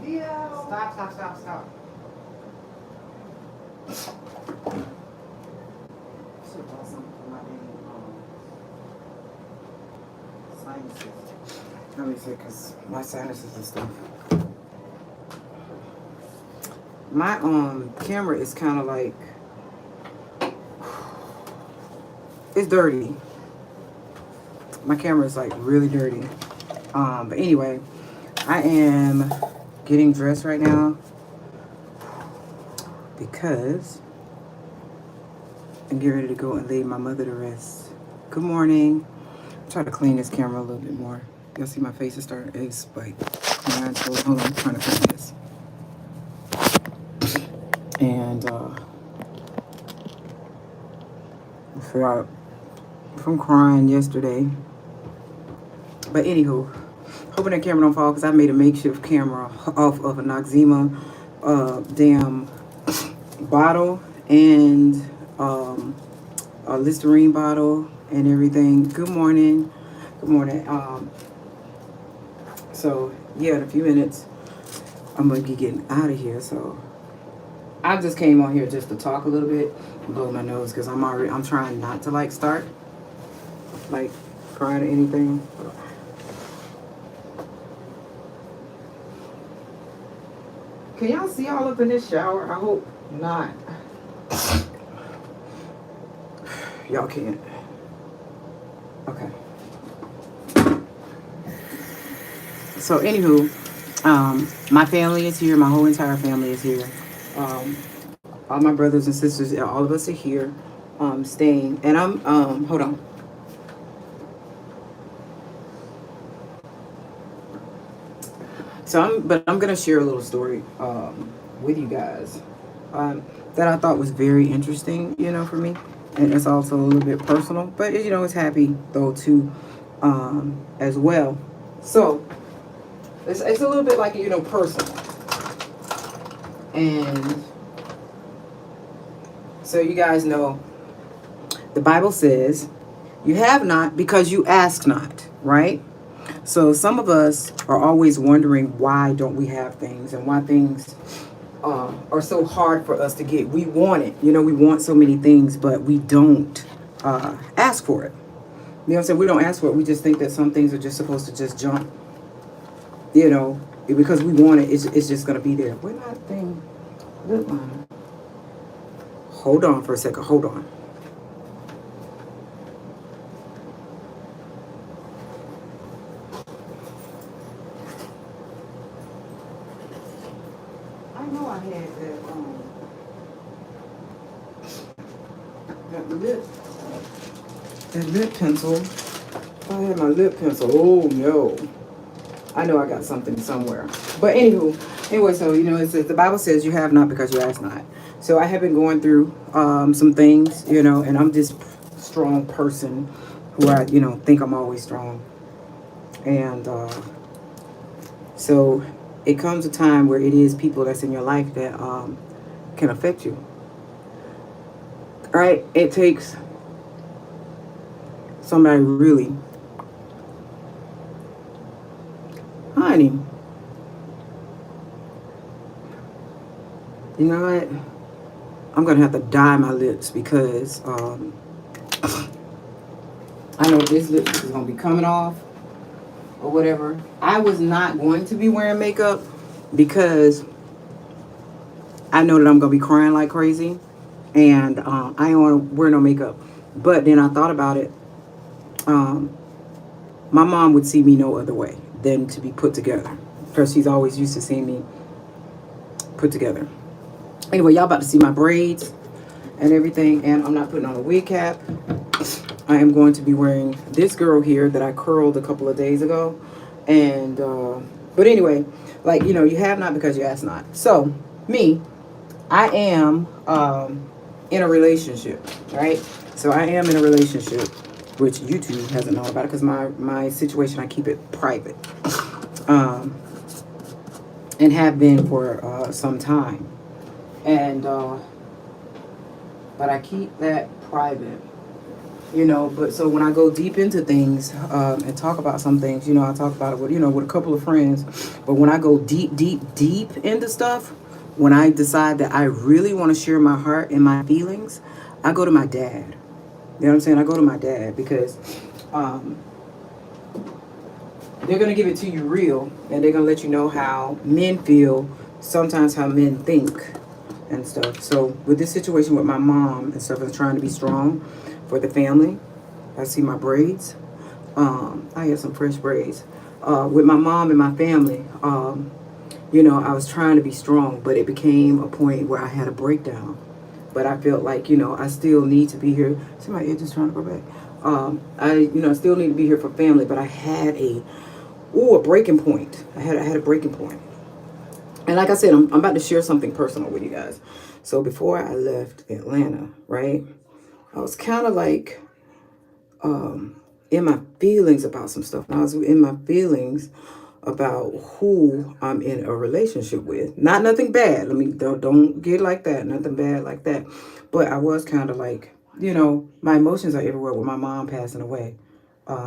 Leo. Stop. Should have something for my dang sinuses. Let me see, because my sinuses and stuff. My camera is kind of like, it's dirty. My camera is like really dirty. But anyway, I am getting dressed right now because I'm getting ready to go and lay my mother to rest. Good morning. Try to clean this camera a little bit more. You'll see my face is starting. It's like, hold on, I'm trying to clean this. And I forgot from crying yesterday. But anywho, hoping that camera don't fall because I made a makeshift camera off of a Noxzema damn bottle and a Listerine bottle and everything. Good morning. Good morning. So yeah, in a few minutes I'm gonna be getting out of here. So I just came on here just to talk a little bit, blow my nose because I'm trying not to like start like crying or anything. Can y'all see all up in this shower? I hope not. Y'all can't. Okay. So anywho, my family is here. My whole entire family is here. All my brothers and sisters, all of us are here, staying. And I'm hold on. But I'm gonna share a little story with you guys that I thought was very interesting, for me, and it's also a little bit personal, but it's happy though too, as well. So it's a little bit like personal, and so you guys know the Bible says you have not because you ask not, right? So some of us are always wondering why don't we have things and why things are so hard for us to get. We want it, we want so many things, but we don't ask for it. You know what I'm saying? We don't ask for it. We just think that some things are just supposed to just jump, because we want it. It's just going to be there. Where that thing? Hold on for a second. Hold on. I know I had that lip pencil. I had my lip pencil. Oh no. I know I got something somewhere. But anyway, so it says the Bible says you have not because you ask not. So I have been going through some things, and I'm this strong person who I, think I'm always strong. And so it comes a time where it is people that's in your life that can affect you. All right? It takes somebody really, honey, you know what? I'm going to have to dye my lips because I know this lip is going to be coming off or whatever. I was not going to be wearing makeup because I know that I'm going to be crying like crazy and I don't want to wear no makeup. But then I thought about it. My mom would see me no other way than to be put together because she's always used to seeing me put together. Anyway, y'all about to see my braids and everything, and I'm not putting on a wig cap. I am going to be wearing this girl here that I curled a couple of days ago. And but anyway, like, you have not because you ask not. So me, I am in a relationship, right? So I am in a relationship, which YouTube hasn't known about it because my situation, I keep it private, and have been for some time. And but I keep that private you know. But so when I go deep into things and talk about some things, you know, I talk about it with, you know, with a couple of friends. But when I go deep, deep, deep into stuff, when I decide that I really want to share my heart and my feelings, I go to my dad. You know what I'm saying? I go to my dad because um, they're gonna give it to you real, and they're gonna let you know how men feel, sometimes how men think, and stuff. So with this situation with my mom and stuff, I'm trying to be strong for the family. I see my braids. I had some fresh braids. With my mom and my family, you know, I was trying to be strong, but it became a point where I had a breakdown. But I felt like, you know, I still need to be here. See my ear just trying to go back. I still need to be here for family, but I had a breaking point. I had a breaking point. And like I said, I'm about to share something personal with you guys. So before I left Atlanta, right, I was kind of like in my feelings about some stuff. And I was in my feelings about who I'm in a relationship with. Not nothing bad. Let me don't get like that. Nothing bad like that. But I was kind of like, you know, my emotions are everywhere with my mom passing away.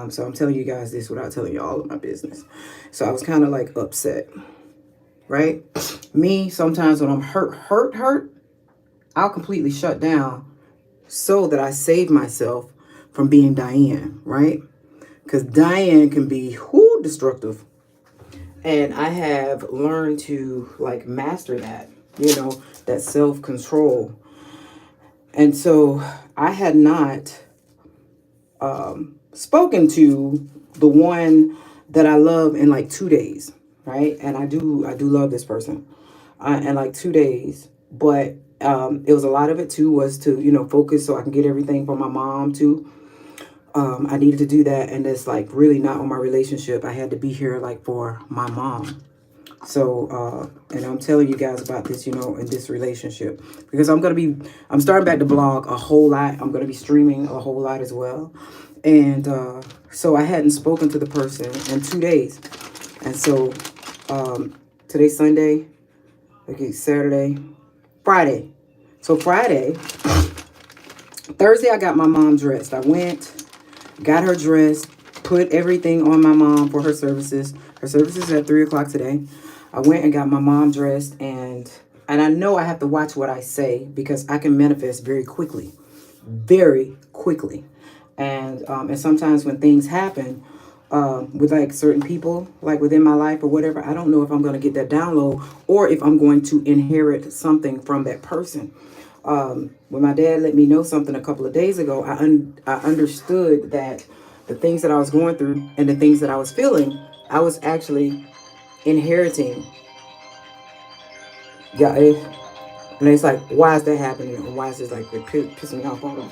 So I'm telling you guys this without telling you all of my business. So I was kind of like upset, right? Me, sometimes when I'm hurt, I'll completely shut down so that I save myself from being Diane, right? Because Diane can be destructive. And I have learned to like master that, you know, that self-control. And so I had not spoken to the one that I love in like 2 days, right? And I do love this person in like 2 days, but it was a lot of it too was to, you know, focus so I can get everything from my mom too. I needed to do that, and it's like really not on my relationship. I had to be here like for my mom. So, and I'm telling you guys about this, you know, in this relationship, because I'm starting back to blog a whole lot. I'm going to be streaming a whole lot as well. And so I hadn't spoken to the person in 2 days. And so today's Sunday, okay, Saturday, Friday. So Friday, Thursday, I got my mom dressed. I went, got her dressed, put everything on my mom for her services. Her services at 3 o'clock today. I went and got my mom dressed, and I know I have to watch what I say because I can manifest very quickly, very quickly. And sometimes when things happen with like certain people, like within my life or whatever, I don't know if I'm going to get that download or if I'm going to inherit something from that person. When my dad let me know something a couple of days ago, I understood that the things that I was going through and the things that I was feeling, I was actually inheriting. Yeah, and it's like, why is that happening? And why is this like pissing me off? Hold on.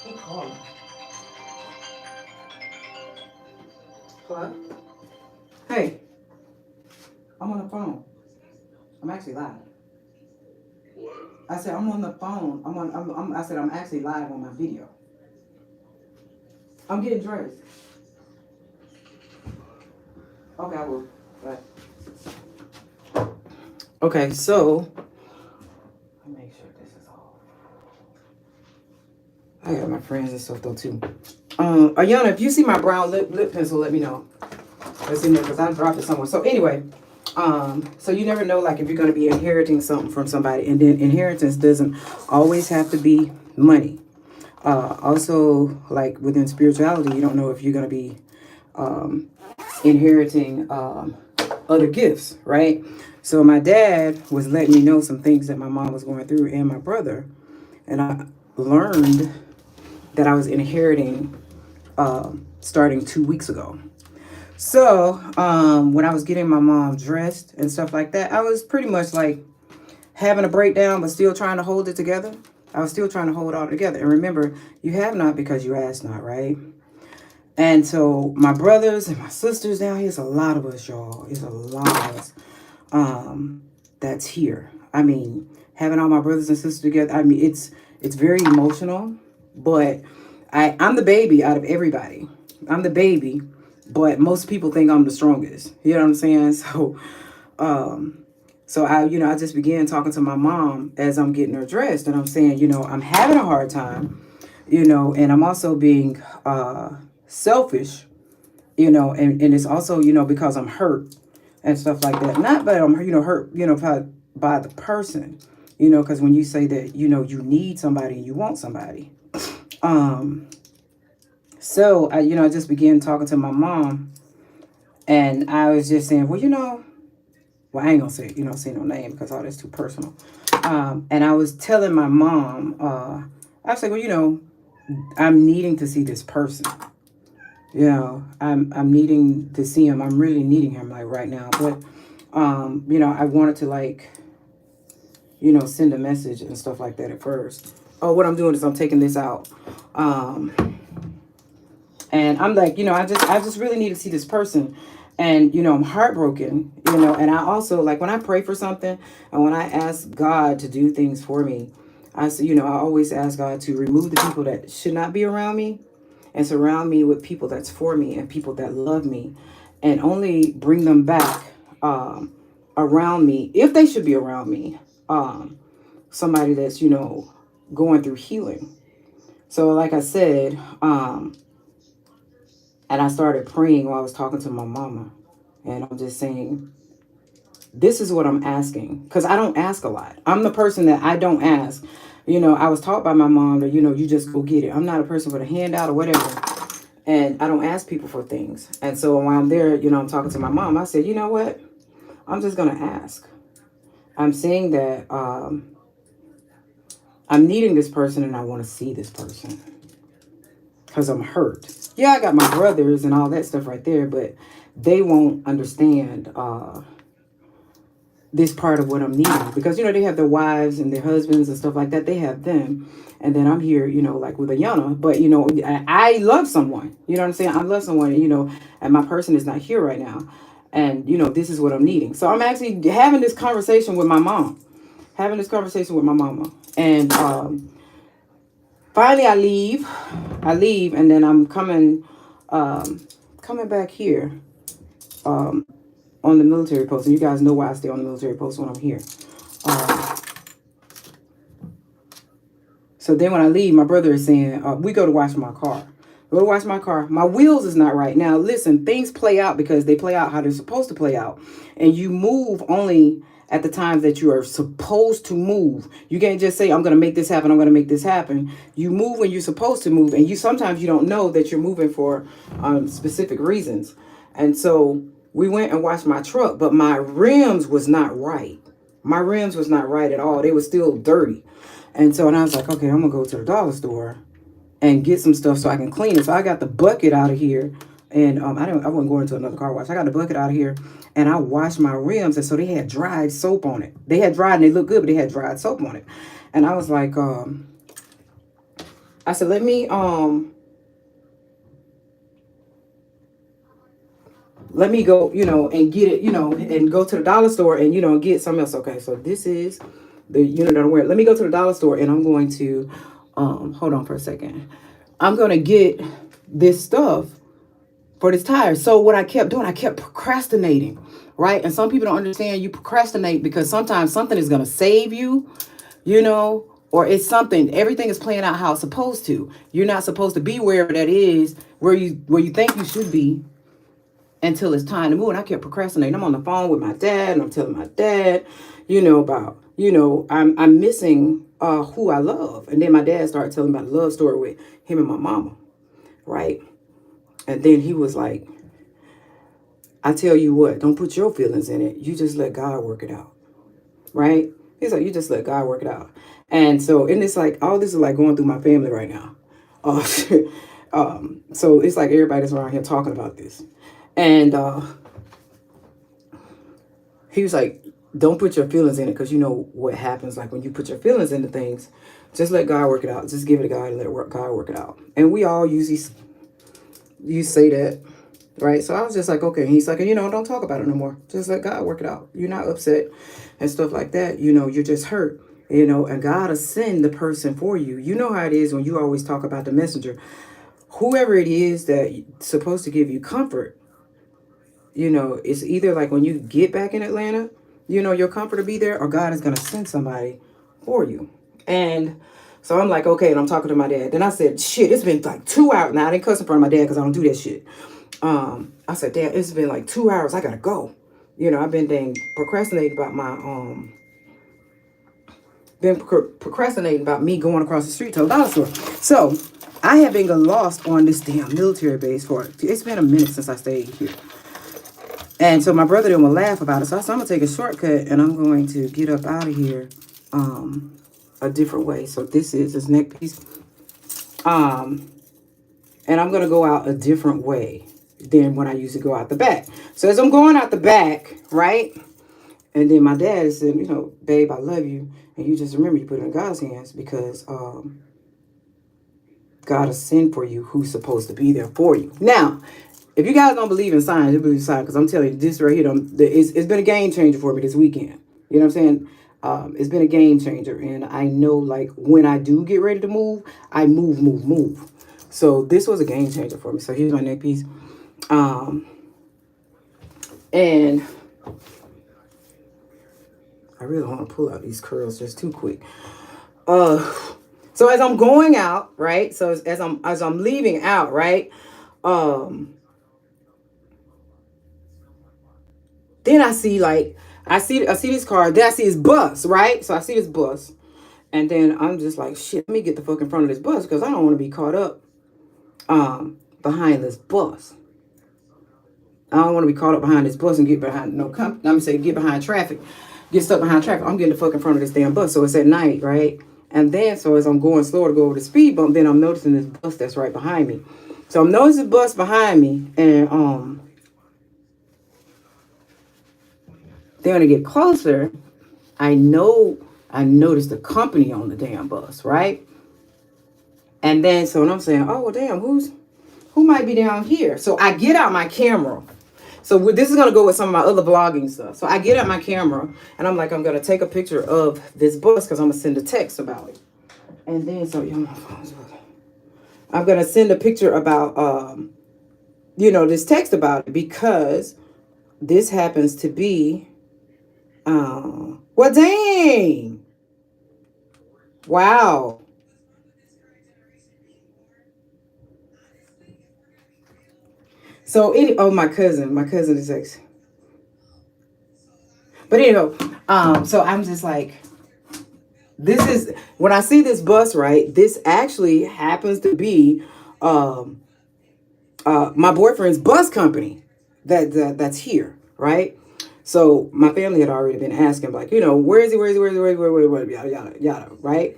Who called? Hello? Hey, I'm on the phone. I'm actually live. I said I'm on the phone. I said I'm actually live on my video. I'm getting dressed. Okay, I will. Bye. Okay, so let me make sure this is all. I got my friends and stuff though too. Ayana, if you see my brown lip pencil, let me know. It's in there because I dropped it somewhere. So anyway, so you never know, like, if you're going to be inheriting something from somebody, and then inheritance doesn't always have to be money. Also, like within spirituality, you don't know if you're going to be inheriting other gifts, right? So my dad was letting me know some things that my mom was going through and my brother, and I learned that I was inheriting starting 2 weeks ago. So when I was getting my mom dressed and stuff like that, I was pretty much like having a breakdown, but still trying to hold it together. I was still trying to hold it all together. And remember, you have not because you ask not, right? And so my brothers and my sisters down here, it's a lot of us, y'all. It's a lot of us that's here. I mean, having all my brothers and sisters together, I mean, it's very emotional, but I'm the baby out of everybody. I'm the baby, but most people think I'm the strongest. You know what I'm saying? So So I just began talking to my mom as I'm getting her dressed, and I'm saying, I'm having a hard time, and I'm also being selfish, and it's also, because I'm hurt and stuff like that. Not that I'm, hurt, by the person, because when you say that, you need somebody and you want somebody. So I just began talking to my mom, and I was just saying, well, I ain't gonna say no name because all that's too personal. And I was telling my mom, I was like, I'm needing to see this person. I'm needing to see him. I'm really needing him like right now. But I wanted to like, send a message and stuff like that at first. Oh, what I'm doing is I'm taking this out. And I'm like, I just really need to see this person. And, I'm heartbroken, and I also like when I pray for something and when I ask God to do things for me, I say, I always ask God to remove the people that should not be around me and surround me with people that's for me and people that love me, and only bring them back around me if they should be around me. Somebody that's, going through healing. So like I said, and I started praying while I was talking to my mama. And I'm just saying, this is what I'm asking. Because I don't ask a lot. I'm the person that I don't ask. I was taught by my mom that, you just go get it. I'm not a person with a handout or whatever. And I don't ask people for things. And so while I'm there, I'm talking to my mom. I said, you know what? I'm just going to ask. I'm saying that I'm needing this person and I want to see this person. Because I'm hurt. Yeah, I got my brothers and all that stuff right there, but they won't understand this part of what I'm needing. Because, they have their wives and their husbands and stuff like that. They have them. And then I'm here, like with Ayana. But, I love someone. You know what I'm saying? I love someone, and my person is not here right now. And, this is what I'm needing. So I'm actually having this conversation with my mom. And finally, I leave, and then I'm coming back here on the military post. And you guys know why I stay on the military post when I'm here. So then when I leave, my brother is saying, we go to wash my car. My wheels is not right. Now, listen, things play out because they play out how they're supposed to play out. And you move only at the times that you are supposed to move. You can't just say, I'm going to make this happen. I'm going to make this happen. You move when you're supposed to move. And sometimes you don't know that you're moving for specific reasons. And so we went and washed my truck, but my rims was not right. My rims was not right at all. They were still dirty. And I was like, okay, I'm going to go to the dollar store and get some stuff so I can clean it. So I got the bucket out of here. And I wasn't going to another car wash. I got the bucket out of here and I washed my rims. And so they had dried soap on it. They had dried and they looked good, but they had dried soap on it. And I was like, I said, let me go, and get it, and go to the dollar store and, get something else. Okay, so this is the unit that I'm wearing. Let me go to the dollar store and I'm going to, hold on for a second. I'm going to get this stuff for this tire. So what I kept doing, I kept procrastinating, right? And some people don't understand you procrastinate because sometimes something is going to save you, or it's something, everything is playing out how it's supposed to. You're not supposed to be wherever that is, where you think you should be until it's time to move. And I kept procrastinating. I'm on the phone with my dad and I'm telling my dad, about, I'm missing who I love. And then my dad started telling about the love story with him and my mama, right? And then he was like, I tell you what, don't put your feelings in it. You just let God work it out, right? He's like, you just let God work it out. And so, and it's like, all this is like going through my family right now. So it's like everybody that's around here talking about this. And he was like, don't put your feelings in it, because you know what happens. Like when you put your feelings into things, just let God work it out. Just give it to God and let God work it out. And we all usually say that, right? So I was just like, okay. He's like, don't talk about it no more. Just let God work it out. You're not upset and stuff like that. You're just hurt, and God will send the person for you. You know how it is when you always talk about the messenger. Whoever it is that's supposed to give you comfort, it's either like when you get back in Atlanta, your comforter be there, or God is going to send somebody for you. And so I'm like, okay, and I'm talking to my dad. Then I said, shit, it's been like 2 hours. Now, I didn't cuss in front of my dad because I don't do that shit. I said, Dad, it's been like 2 hours. I got to go. I've been procrastinating about procrastinating about me going across the street to a dollar store. So I have been lost on this damn military base it's been a minute since I stayed here. And so my brother didn't want to laugh about it. So I said, I'm going to take a shortcut and I'm going to get up out of here a different way. So this is his neck piece. And I'm going to go out a different way than when I used to go out the back. So as I'm going out the back, right? And then my dad said, babe, I love you. And you just remember you put it in God's hands because God will send for you who's supposed to be there for you. Now, if you guys don't believe in signs, you believe in signs, because I'm telling you, this right here, it's been a game changer for me this weekend. You know what I'm saying? It's been a game changer. And I know, like, when I do get ready to move, I move. So this was a game changer for me. So here's my neck piece. And I really don't want to pull out these curls just too quick. So as I'm going out, right? So as I'm leaving out, right? Then I see this car. Then I see his bus, right? So I see this bus, and then I'm just like, shit. Let me get the fuck in front of this bus because I don't want to be caught up behind this bus. I don't want to be caught up behind this bus and get behind get behind traffic, get stuck behind traffic. I'm getting the fuck in front of this damn bus. So it's at night, right? And then so as I'm going slower to go over the speed bump, then I'm noticing this bus that's right behind me. So I'm noticing the bus behind me, and then when I get closer, I noticed the company on the damn bus, right? And then so when I'm saying, oh well, damn, who might be down here? So I get out my camera. So this is gonna go with some of my other vlogging stuff. So I get out my camera and I'm like, I'm gonna take a picture of this bus because I'm gonna send a text about it. And then so I'm gonna send a picture about this text about it because this happens to be well, dang. Wow. So my cousin is ex. But anyhow, so I'm just like, this is when I see this bus, right? This actually happens to be my boyfriend's bus company that's here, right? So my family had already been asking, like, where is he? Yada, yada, yada, right?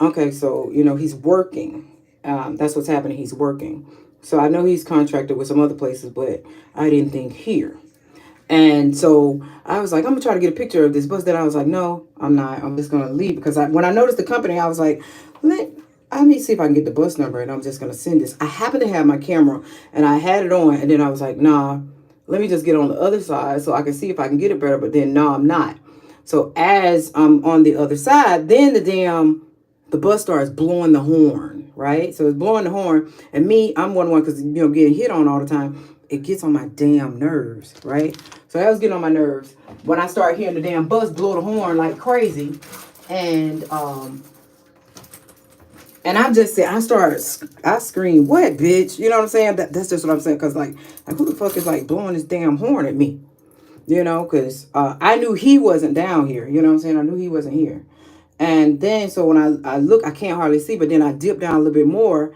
Okay, so, he's working. That's what's happening. He's working. So I know he's contracted with some other places, but I didn't think here. And so I was like, I'm going to try to get a picture of this bus. Then I was like, no, I'm not. I'm just going to leave. Because when I noticed the company, I was like, let me see if I can get the bus number. And I'm just going to send this. I happen to have my camera and I had it on. And then I was like, nah, let me just get on the other side so I can see if I can get it better. But then, no, I'm not. So as I'm on the other side, then the bus starts blowing the horn, right? So it's blowing the horn. And me, I'm one because, getting hit on all the time. It gets on my damn nerves, right? So that was getting on my nerves when I start hearing the damn bus blow the horn like crazy. And I just said, I screamed, what, bitch? You know what I'm saying? That's just what I'm saying. Because, like, who the fuck is, like, blowing this damn horn at me? Because I knew he wasn't down here. You know what I'm saying? I knew he wasn't here. And then, so when I look, I can't hardly see. But then I dip down a little bit more.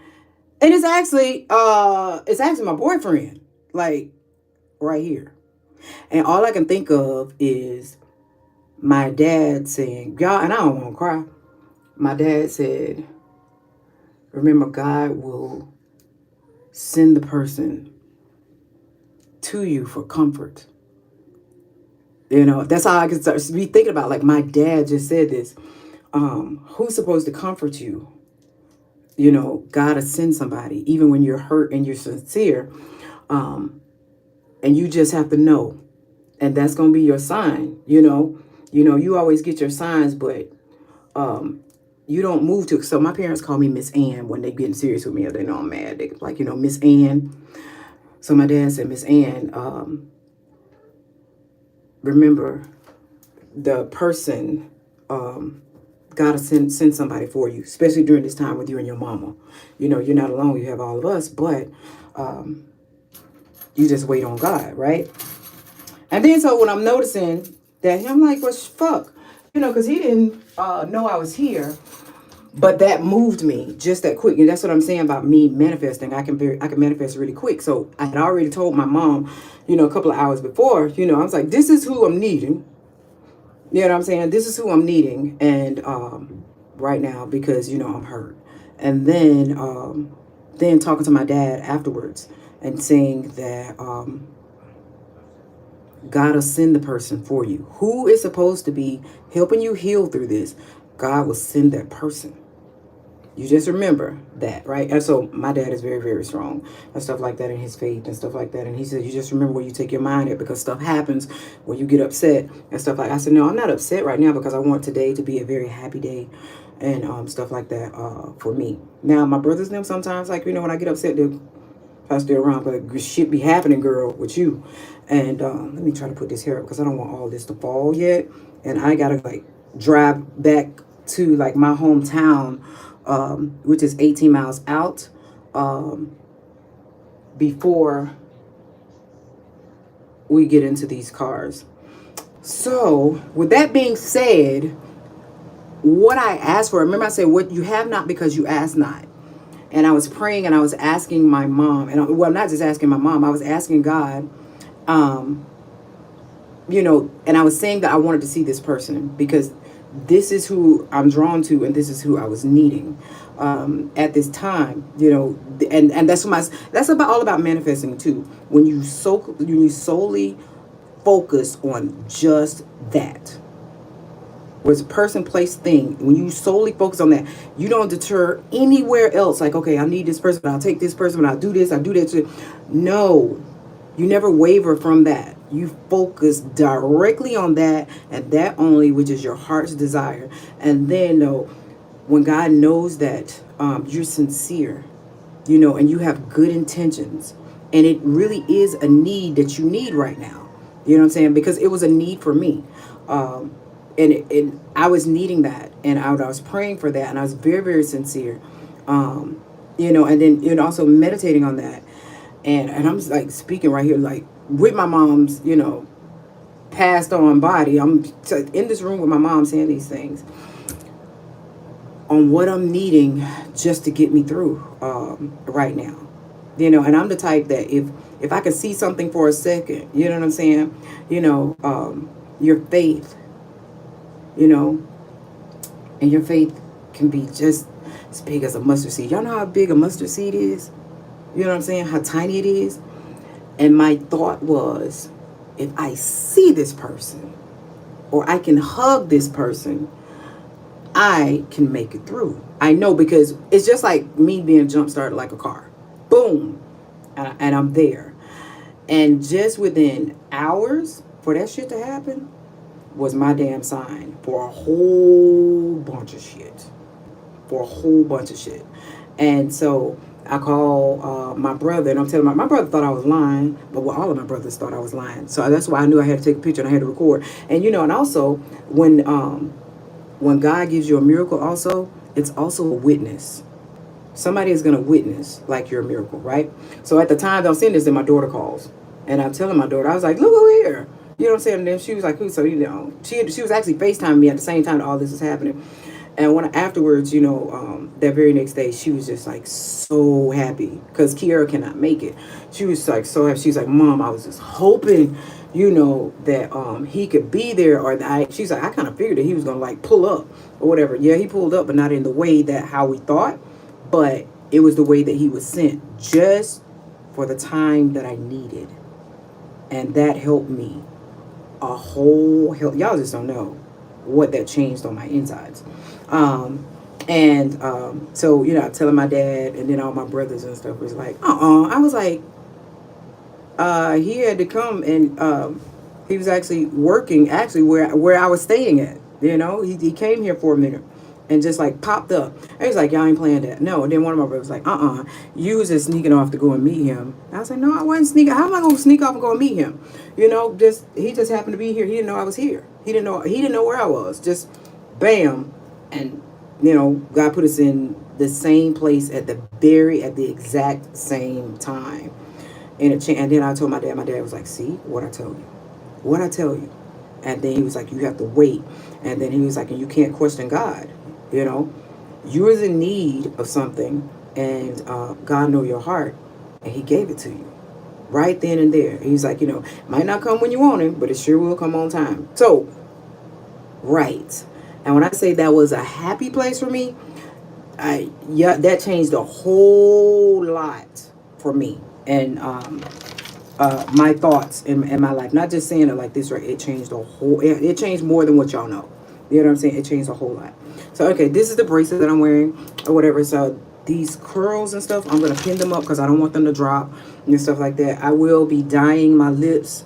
And it's actually my boyfriend. Like, right here. And all I can think of is my dad saying, y'all, and I don't want to cry. My dad said, remember, God will send the person to you for comfort. That's how I can start to be thinking about. Like, my dad just said this. Who's supposed to comfort you? God will send somebody, even when you're hurt and you're sincere. And you just have to know. And that's going to be your sign. You always get your signs, but you don't move to. So my parents call me Miss Ann when they getting serious with me, or they know I'm mad. They like, Miss Ann. So my dad said, Miss Ann, remember, the person, God will send somebody for you, especially during this time with you and your mama. You know, you're not alone. You have all of us, but you just wait on God, right? And then so when I'm noticing that, I'm like, well, fuck, you know, because he didn't know I was here. But that moved me just that quick, and that's what I'm saying about me manifesting. I can manifest really quick. So I had already told my mom, you know, a couple of hours before, you know, I was like, this is who I'm needing. You know what I'm saying? This is who I'm needing, and right now, because you know I'm hurt. And then talking to my dad afterwards and saying that God will send the person for you who is supposed to be helping you heal through this. God will send that person. You just remember that, right? And so my dad is very, very strong and stuff like that in his faith and stuff like that. And he said, you just remember where you take your mind at, because stuff happens when you get upset and stuff like that. I said, no, I'm not upset right now, because I want today to be a very happy day and stuff like that for me. Now, my brothers and them sometimes, like, you know, when I get upset, they'll pass it around, but shit be happening, girl, with you. And let me try to put this hair up, because I don't want all this to fall yet. And I got to, like, drive back to, like, my hometown, which is 18 miles out, before we get into these cars. So, with that being said, what I asked for, remember I said, what you have not because you ask not. And I was praying and I was asking my mom, and well, not just asking my mom, I was asking God, you know, and I was saying that I wanted to see this person, because this is who I'm drawn to, and this is who I was needing at this time, you know. And that's about all about manifesting too. When you solely focus on just that, whereas a person, place, thing, when you solely focus on that, you don't deter anywhere else. Like, okay, I need this person, but I'll take this person, but I'll do this, I do that too. No, you never waver from that. You focus directly on that and that only, which is your heart's desire. And then, though, when God knows that you're sincere, you know, and you have good intentions, and it really is a need that you need right now. You know what I'm saying? Because it was a need for me. And I was needing that, and I was praying for that, and I was very, very sincere. You know, and then, you know, also meditating on that. And I'm just, like, speaking right here, like, with my mom's, you know, passed on body. I'm in this room with my mom saying these things on what I'm needing just to get me through right now. You know, and I'm the type that if I could see something for a second, you know what I'm saying? You know, your faith, you know, and your faith can be just as big as a mustard seed. Y'all know how big a mustard seed is? You know what I'm saying? How tiny it is. And my thought was, if I see this person, or I can hug this person, I can make it through. I know, because it's just like me being jump started like a car. Boom. And I'm there. And just within hours for that shit to happen was my damn sign for a whole bunch of shit. For a whole bunch of shit. And so I call my brother, and I'm telling my brother thought I was lying, but well, all of my brothers thought I was lying. So that's why I knew I had to take a picture and I had to record. And, you know, and also when God gives you a miracle, also, it's also a witness. Somebody is going to witness like your miracle, right? So at the time I was saying this, and my daughter calls, and I'm telling my daughter, I was like, look over here. You know what I'm saying? And then she was like, who? So, you know, she was actually FaceTiming me at the same time that all this is happening. And when afterwards, you know, that very next day, she was just like so happy, because Kiara cannot make it. She was like so happy. She was like, Mom, I was just hoping, you know, that he could be there, or that she's like, I kind of figured that he was gonna, like, pull up or whatever. Yeah, he pulled up, but not in the way that how we thought, but it was the way that he was sent, just for the time that I needed, and that helped me a whole hell. Y'all just don't know what that changed on my insides. So, you know, telling my dad, and then all my brothers and stuff was like, I was like, he had to come, and he was actually working where I was staying at. You know, he came here for a minute and just, like, popped up. And he's like, y'all ain't playing that. No. And then one of my brothers was like, you was just sneaking off to go and meet him. I was like, no, I wasn't sneaking. How am I going to sneak off and go and meet him? You know, he just happened to be here. He didn't know I was here. He didn't know. He didn't know where I was. Just bam, and God put us in the same place at the exact same time. And then I told my dad. My dad was like, "See what I tell you, what I tell you." And then he was like, "You have to wait." And then he was like, "And you can't question God. You know, you was in need of something, and God know your heart, and He gave it to you." Right then and there. He's like, might not come when you want him, but it sure will come on time. So, right. And when I say that was a happy place for me, that changed a whole lot for me. And my thoughts in my life. Not just saying it like this, right? It changed it changed more than what y'all know. You know what I'm saying? It changed a whole lot. So, okay, this is the bracelet that I'm wearing or whatever. So, these curls and stuff, I'm going to pin them up because I don't want them to drop and stuff like that. I will be dyeing my lips.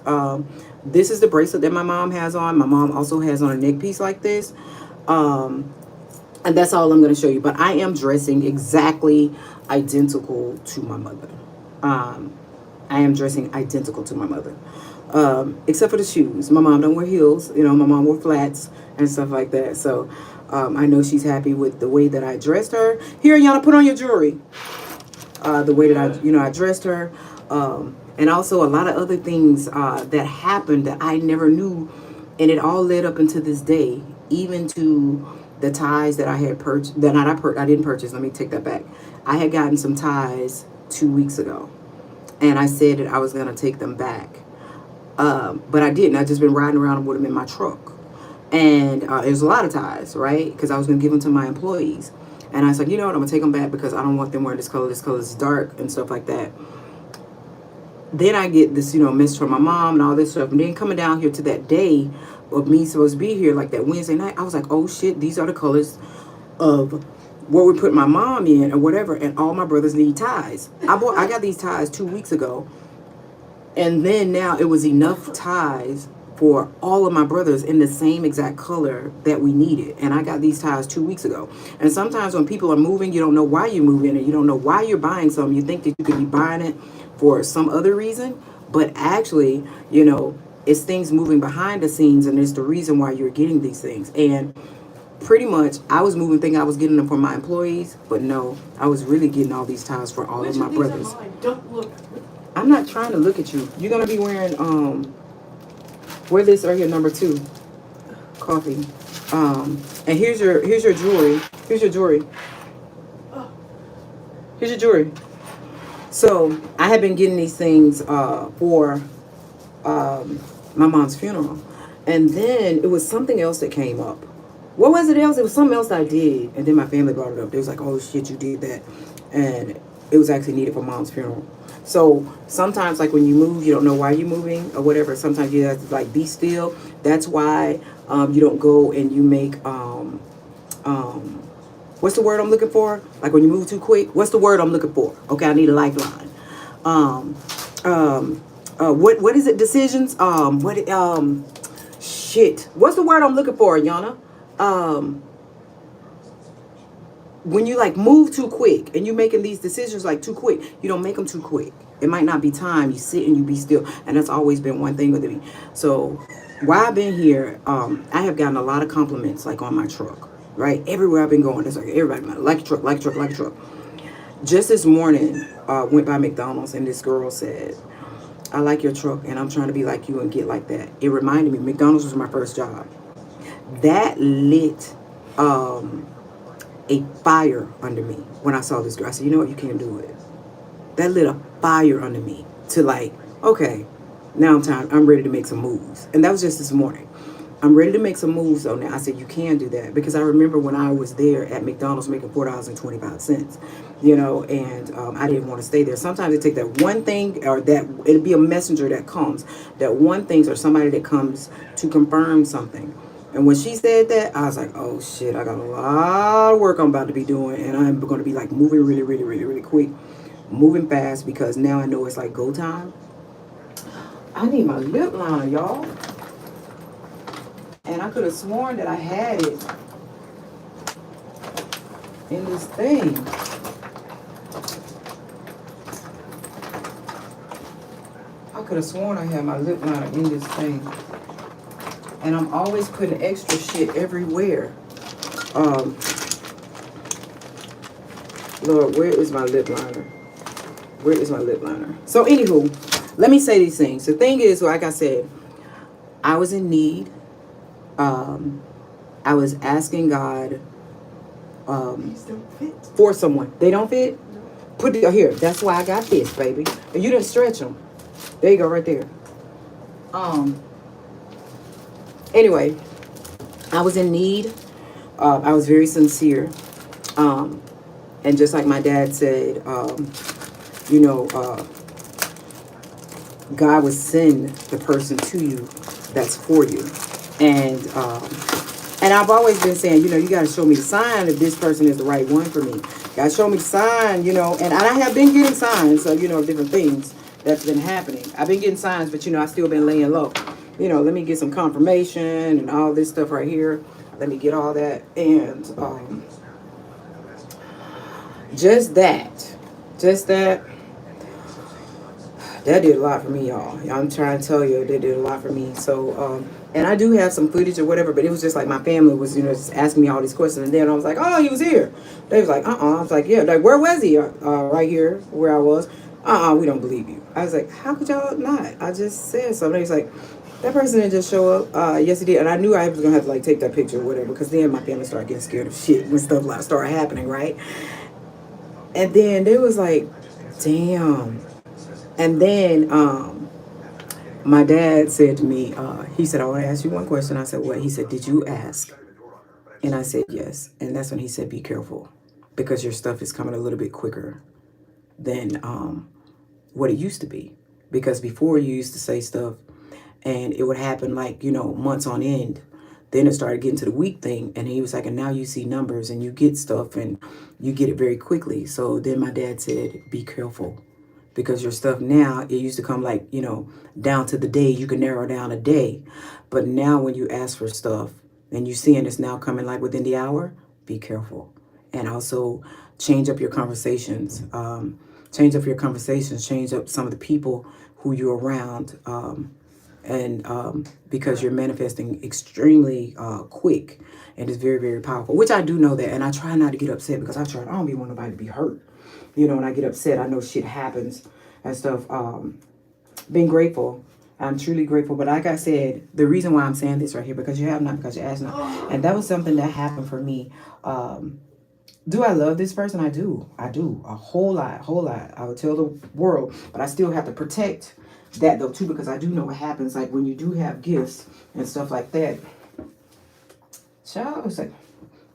This is the bracelet that my mom has on. My mom also has on a neck piece like this. And that's all I'm going to show you. But I am dressing exactly identical to my mother. I am dressing identical to my mother. Except for the shoes. My mom don't wear heels. My mom wore flats and stuff like that. So I know she's happy with the way that I dressed her. Here, Yana, put on your jewelry. The way that I dressed her. And also a lot of other things that happened that I never knew. And it all led up into this day. Even to the ties that I had purchased. I didn't purchase. Let me take that back. I had gotten some ties 2 weeks ago. And I said that I was going to take them back. But I didn't. I just been riding around with them in my truck. And it was a lot of ties, right? Because I was going to give them to my employees. And I was like, you know what? I'm going to take them back because I don't want them wearing this color. This color is dark and stuff like that. Then I get this, message from my mom and all this stuff. And then coming down here to that day of me supposed to be here, like that Wednesday night, I was like, oh, shit, these are the colors of where we put my mom in or whatever. And all my brothers need ties. I got these ties 2 weeks ago. And then now it was enough ties for all of my brothers in the same exact color that we needed. And I got these ties 2 weeks ago. And sometimes when people are moving, you don't know why you're moving and you don't know why you're buying something. You think that you could be buying it for some other reason. But actually, it's things moving behind the scenes and it's the reason why you're getting these things. And pretty much I was moving thinking I was getting them for my employees. But no, I was really getting all these ties for all of my brothers. Don't look. I'm not trying to look at you. You're going to be wearing, wear this right here, number 2, coffee. And here's your jewelry. Here's your jewelry. Here's your jewelry. So I have been getting these things for my mom's funeral. And then it was something else that came up. What was it else? It was something else I did. And then my family brought it up. They was like, oh, shit, you did that. And it was actually needed for mom's funeral. So sometimes, like when you move, you don't know why you're moving or whatever. Sometimes you have to like be still. That's why you don't go and you make what's the word I'm looking for? Like when you move too quick. What's the word I'm looking for? Okay, I need a lifeline. What is it? Decisions. Shit. What's the word I'm looking for, Yana? When you like move too quick and you're making these decisions like too quick, you don't make them too quick. It might not be time. You sit and you be still. And that's always been one thing with me. So while I've been here, I have gotten a lot of compliments like on my truck, right? Everywhere I've been going, it's like everybody like a truck, like a truck, like a truck. Just this morning, went by McDonald's and this girl said, I like your truck and I'm trying to be like you and get like that. It reminded me, McDonald's was my first job. That lit a fire under me when I saw this girl. I said, you know what, you can't do it. That lit a fire under me to like, okay, now I'm ready to make some moves. And that was just this morning. I'm ready to make some moves on that. I said, you can do that. Because I remember when I was there at McDonald's making $4.25, and I didn't want to stay there. Sometimes it take that one thing or that it'll be a messenger that comes, that one thing or somebody that comes to confirm something. And when she said that, I was like, oh, shit, I got a lot of work I'm about to be doing. And I'm going to be, like, moving really, really, really, really quick. Moving fast because now I know it's, like, go time. I need my lip liner, y'all. And I could have sworn that I had it in this thing. I could have sworn I had my lip liner in this thing. And I'm always putting extra shit everywhere. Lord, where is my lip liner? Where is my lip liner? So anywho, let me say these things. The thing is, like I said, I was in need. I was asking God for someone. They don't fit? Put it here. That's why I got this, baby. And you didn't stretch them. There you go, right there. Anyway, I was in need. I was very sincere. And just like my dad said, you know, God would send the person to you that's for you. And I've always been saying, you know, you got to show me the sign if this person is the right one for me. Got to show me the sign, you know. And I have been getting signs of, you know, different things that's been happening. I've been getting signs, but, you know, I still been laying low. You know, let me get some confirmation and all this stuff right here. Let me get all that. And just that did a lot for me, y'all. I'm trying to tell you, that did a lot for me. So, and I do have some footage or whatever, but it was just like my family was, you know, just asking me all these questions. And then I was like, oh, he was here. They was like, I was like, yeah. Like, where was he? Right here, where I was. We don't believe you. I was like, how could y'all not? I just said something. He was like, that person didn't just show up. Yes, he did. And I knew I was going to have to, like, take that picture or whatever, because then my family started getting scared of shit when stuff like started happening, right? And then they was like, damn. And then my dad said to me, he said, I want to ask you one question. I said, what? He said, did you ask? And I said, yes. And that's when he said, be careful, because your stuff is coming a little bit quicker than what it used to be. Because before you used to say stuff and it would happen like, you know, months on end. Then it started getting to the week thing. And he was like, and now you see numbers and you get stuff and you get it very quickly. So then my dad said, be careful. Because your stuff now, it used to come like, you know, down to the day. You can narrow down a day. But now when you ask for stuff and you seeing it's now coming like within the hour, be careful. And also change up your conversations. Change up your conversations. Change up some of the people who you're around. Because you're manifesting extremely quick. And it's very, very powerful. Which I do know that. And I try not to get upset, because I don't want nobody to be hurt. You know, when I get upset, I know shit happens and stuff. Being grateful. I'm truly grateful. But like I said, the reason why I'm saying this right here, because you have not, because you asked not. And that was something that happened for me. Do I love this person? I do. I do. A whole lot. I would tell the world. But I still have to protect that, though, too, because I do know what happens. Like, when you do have gifts and stuff like that. Child, it's like,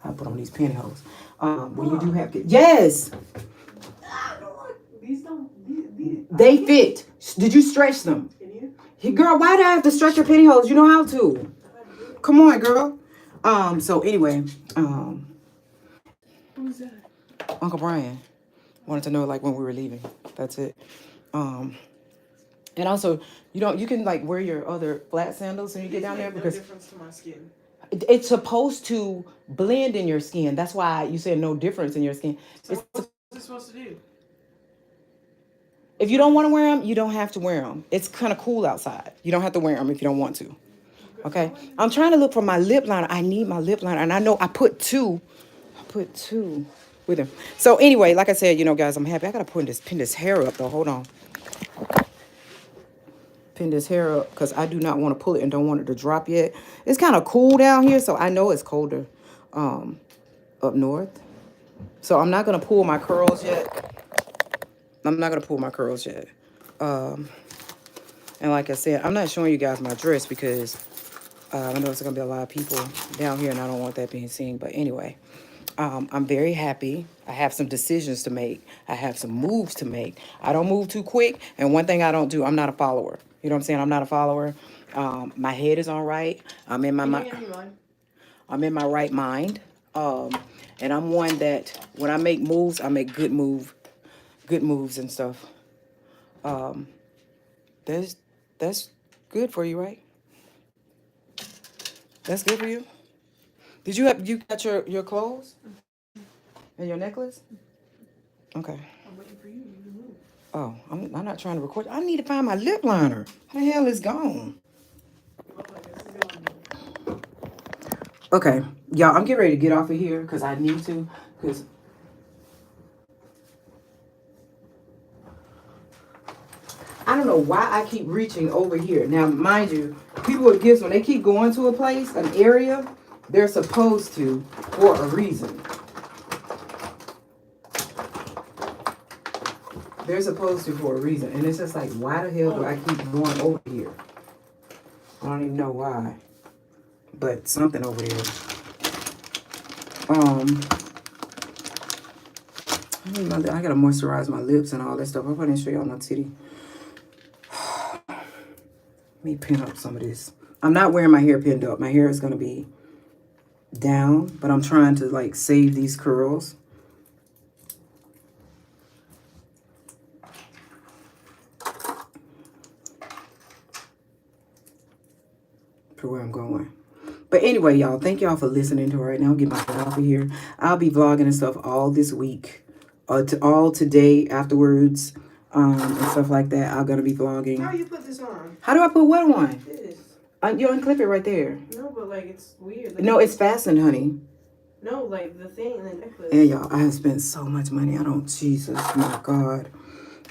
I put on these pantyhose. When you do have gifts. Yes! They fit. Did you stretch them? Girl, why do I have to stretch your pantyhose? You know how to. Come on, girl. So anyway, who's that? Uncle Brian wanted to know like when we were leaving. That's it. And also, you can like wear your other flat sandals when you get down there, because no difference to my skin. It's supposed to blend in your skin. That's why you said no difference in your skin. So what's it supposed to do? If you don't want to wear them, you don't have to wear them. It's kind of cool outside. You don't have to wear them if you don't want to. Okay? I'm trying to look for my lip liner. I need my lip liner. And I know I put two with them. So anyway, like I said, you know, guys, I'm happy. I got to pin this hair up, though. Hold on. Pin this hair up, because I do not want to pull it and don't want it to drop yet. It's kind of cool down here, so I know it's colder up north. So I'm not going to pull my curls yet. And like I said, I'm not showing you guys my dress, because I know there's going to be a lot of people down here, and I don't want that being seen. But anyway, I'm very happy. I have some decisions to make. I have some moves to make. I don't move too quick. And one thing I don't do, I'm not a follower. You know what I'm saying? I'm not a follower. My head is all right. I'm in my right mind. And I'm one that when I make moves, I make good moves and stuff. That's good for you, right? That's good for you. Did you got your clothes and your necklace? Okay. I'm waiting for you to move. Oh, I'm not trying to record. I need to find my lip liner. How the hell is gone? Okay, y'all, I'm getting ready to get off of here because I need to. Because I don't know why I keep reaching over here. Now, mind you, people with gifts, when they keep going to a place, an area, they're supposed to for a reason. They're supposed to for a reason. And it's just like, why the hell do I keep going over here? I don't even know why. But something over there. I gotta moisturize my lips and all that stuff. I didn't show y'all my titty. Let me pin up some of this. I'm not wearing my hair pinned up. My hair is gonna be down, but I'm trying to like save these curls. For where I'm going. But anyway, y'all, thank y'all for listening to right now. Get my butt off of here. I'll be vlogging and stuff all this week. All today, afterwards, and stuff like that. I'm gonna be vlogging. How you put this on? How do I put what on? This. You unclip it right there. No, but like it's weird. Like, no, it's fastened, honey. No, like the thing, the necklace. And y'all, I have spent so much money. Jesus, my God.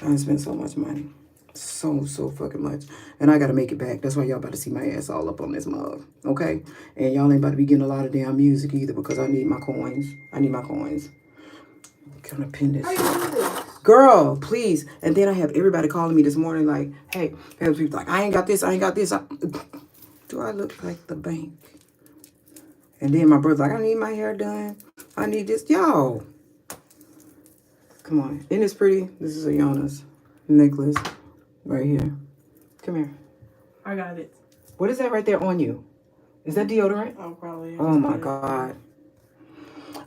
I have spent so much money. So fucking much. And I gotta make it back. That's why y'all about to see my ass all up on this mug. Okay? And y'all ain't about to be getting a lot of damn music either because I need my coins. I need my coins. Gonna pin this. How you do this? Girl, please. And then I have everybody calling me this morning like, hey, people like, I ain't got this, I ain't got this. Do I look like the bank? And then my brother's like, I need my hair done. I need this. Yo. Come on. Isn't this pretty? This is Ayana's necklace right here. Come here. I got it. What is that right there on you? Is that deodorant? Oh, probably. Oh, my God.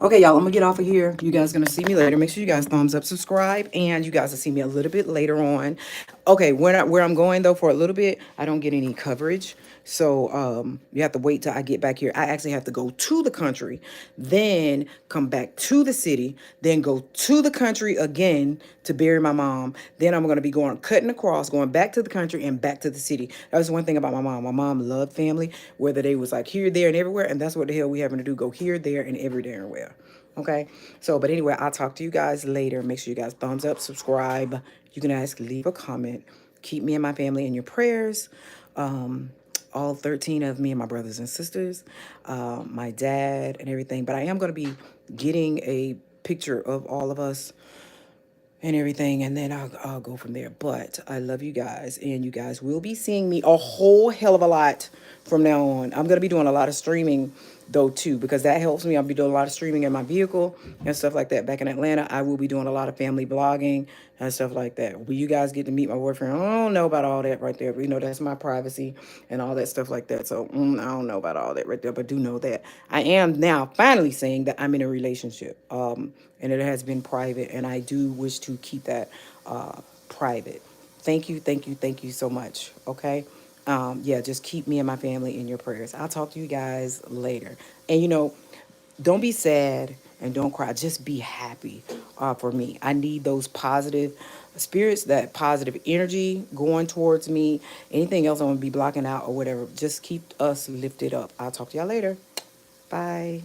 Okay, y'all, I'm going to get off of here. You guys going to see me later. Make sure you guys thumbs up, subscribe, and you guys will see me a little bit later on. Okay, where I'm going, though, for a little bit, I don't get any coverage. So you have to wait till I get back here. I actually have to go to the country, then come back to the city, then go to the country again to bury my mom. Then I'm going to be cutting across, going back to the country and back to the city. That was one thing about my mom. My mom loved family, whether they was like here, there, and everywhere. And that's what the hell we having to do. Go here, there, and everywhere. Okay. So, but anyway, I'll talk to you guys later. Make sure you guys thumbs up, subscribe. You can leave a comment. Keep me and my family in your prayers. All 13 of me and my brothers and sisters, my dad and everything. But I am going to be getting a picture of all of us and everything, and then I'll go from there. But I love you guys, and you guys will be seeing me a whole hell of a lot from now on. I'm going to be doing a lot of streaming, though, too, because that helps me. I'll be doing a lot of streaming in my vehicle and stuff like that. Back in Atlanta, I will be doing a lot of family blogging and stuff like that. Will you guys get to meet my boyfriend? I don't know about all that right there. But, you know, that's my privacy and all that stuff like that. So I don't know about all that right there, but do know that I am now finally saying that I'm in a relationship. And it has been private, and I do wish to keep that private. Thank you so much. Okay. Yeah, just keep me and my family in your prayers. I'll talk to you guys later. And you know, don't be sad and don't cry. Just be happy for me. I need those positive spirits, that positive energy going towards me. Anything else I'm going to be blocking out or whatever. Just keep us lifted up. I'll talk to y'all later. Bye.